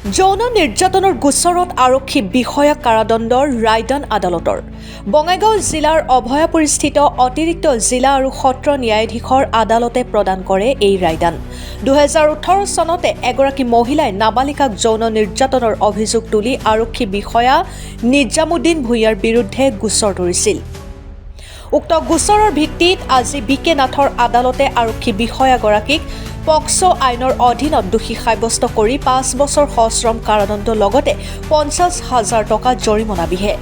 যৌন নিৰ্যাতনৰ গোচৰত আৰক্ষী বিষয়া কাৰাদণ্ডৰ ৰায়দান আদালতৰ। বঙাইগাঁও জিলাৰ অভয়াপুৰীস্থিত অতিৰিক্ত জিলা আৰু সত্ৰ ন্যায়াধীশৰ আদালতে প্ৰদান কৰে এই ৰায়দান। 2018 চনতে এগৰাকী মহিলাই নাবালিকাক যৌন নিৰ্যাতনৰ অভিযোগ তুলি আৰক্ষী বিষয়া নিজামুদ্দিন ভূঞাৰ বিৰুদ্ধে গোচৰ তৰিছিল। উক্ত গোচৰৰ ভিত্তিত আজি বি কে নাথৰ আদালতে আৰক্ষী বিষয়াগৰাকীক পক্সো আইনৰ অধীনত দোষী সাব্যস্ত কৰি 5 বছৰ সশ্ৰম কাৰাদণ্ড লগতে 50,000 টকা জৰিমনা বিহে।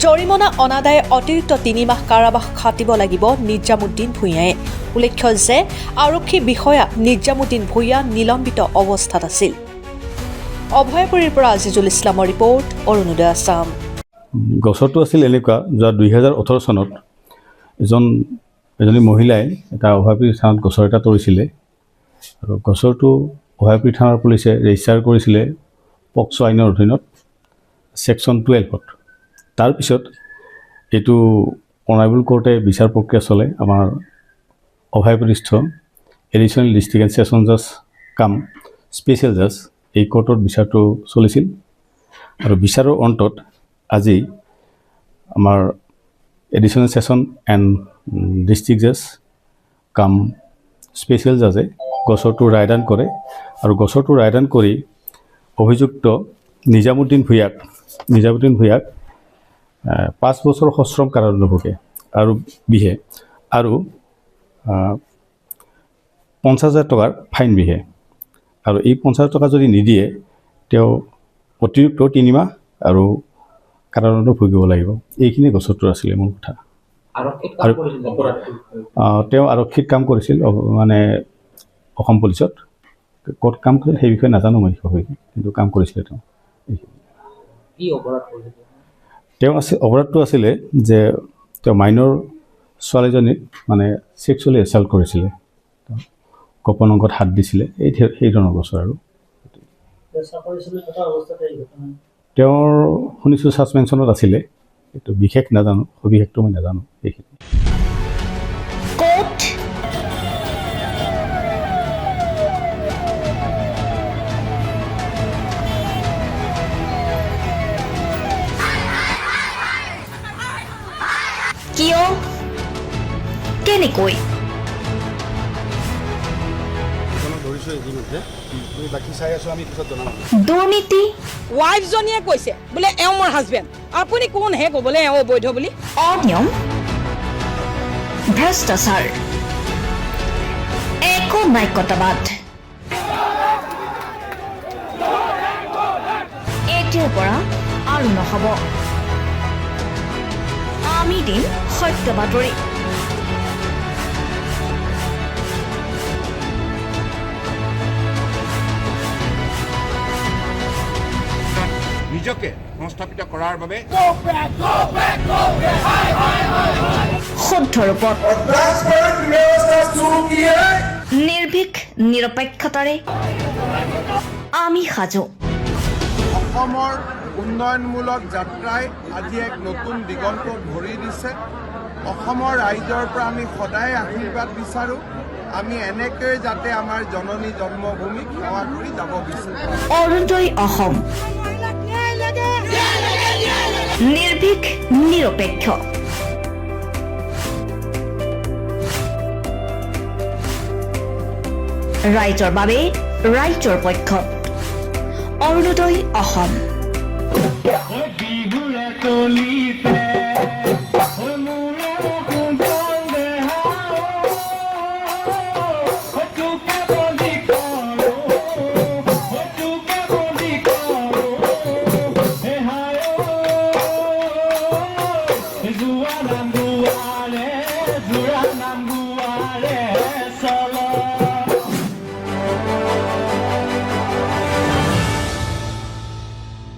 জৰিমনা অনাদায়ে অতিৰিক্ত 3 মাহ কাৰাবাস খাটিব লাগিব নিজামুদ্দিন ভূঞাই। উল্লেখ্য যে আৰক্ষী বিষয়া নিজামুদ্দিন ভূঞা নিলম্বিত অৱস্থাত আছিল। অভয়াপুৰীৰ পৰা আজিজুল ইছলামৰ ৰিপৰ্ট, অৰুণোদয় আছাম। গোচৰটো আছিল এনেকুৱা, যোৱা 2018 চনত এজনী মহিলাই এটা অভয়াপুৰী থানাত গোচৰ এটা তৰিছিলে আৰু গোচৰটো অভয়াপুৰী থানাৰ পুলিচে ৰেজিষ্টাৰ কৰিছিলে পক্সো আইনৰ অধীনত ছেকশ্যন 12ত। তাৰপিছত এইটো অনাৰেবল কোৰ্টে বিচাৰ প্ৰক্ৰিয়া চলে। আমাৰ অভয়াপুৰীস্থ এডিশ্যনেল ডিষ্ট্ৰিক্ট এণ্ড ছেছন জাজ কাম স্পেচিয়েল জাজ এই কোৰ্টত বিচাৰটো চলিছিল আৰু বিচাৰৰ অন্তত আজি আমাৰ এডিশ্যনেল ছেছন এণ্ড ডিষ্ট্ৰিক্ট জাজ কাম স্পেচিয়েল জাজে গোচৰটো ৰায়দান কৰে আৰু গোচৰটো ৰায়দান কৰি অভিযুক্ত নিজামুদ্দিন ভূঞাক 5 বছৰ সশ্ৰম কাৰাদণ্ড ভোগে আৰু বিহে আৰু 50,000 টকাৰ ফাইন বিহে আৰু এই 50,000 টকা যদি নিদিয়ে তেওঁ অতিৰিক্ত 3 মাহ আৰু কাৰাদণ্ড ভুগিব লাগিব। এইখিনি গোচৰটো আছিলে মূল কথা। তেওঁ আৰক্ষীত কাম কৰিছিল, মানে অসম পুলিচত ক'ত কাম কৰিছিল সেই বিষয়ে নাজানো মই বিশেষভাৱে, কিন্তু কাম কৰিছিলে তেওঁ। অপৰাধটো আছিলে যে তেওঁ মাইনৰ ছোৱালীজনীক মানে ছেক্সুৱেলি এছাল্ট কৰিছিলে, গোপন অংগত হাত দিছিলে, সেই ধৰণৰ গোচৰ। আৰু তেওঁৰ শুনিছোঁ ছাছপেনশ্যনত আছিলে, এইটো বিশেষ নাজানো, সবিশেষটো মই নাজানো। সেইখিনি কিয় কেনেকৈ দুৰ্নীতি ৱাইফজনীয়ে কৈছে বোলে এওঁ মোৰ হাজবেণ্ড, আপুনি কোন হে ক'বলৈ এওঁ অবৈধ বুলি? অনিয়ম ভ্ৰষ্টাচাৰ একো নায়কতাবাদ এতিয়াৰ পৰা আৰু নহ'ব। আমি দিম সত্য বাতৰি। নিজকে সংস্থাপিত কৰাৰ বাবে শুদ্ধ ৰূপত নিৰ্ভীক নিৰপেক্ষতাৰে আমি সাজু। অসমৰ উন্নয়নমূলক যাত্ৰাই আজি এক নতুন দিগন্ত ভৰি দিছে। অসমৰ ৰাইজৰ পৰা আমি সদায় আশীৰ্বাদ বিচাৰোঁ। আমি এনেকৈ যাতে আমাৰ জননী জন্মভূমিক সেৱা কৰি যাব বিচাৰোঁ। অৰুণোদয় অসম, নিৰ্ভীক নিৰপেক্ষ। ৰাইজৰ বাবে ৰাইজৰ পক্ষত অৰুণোদয় অসম। Nam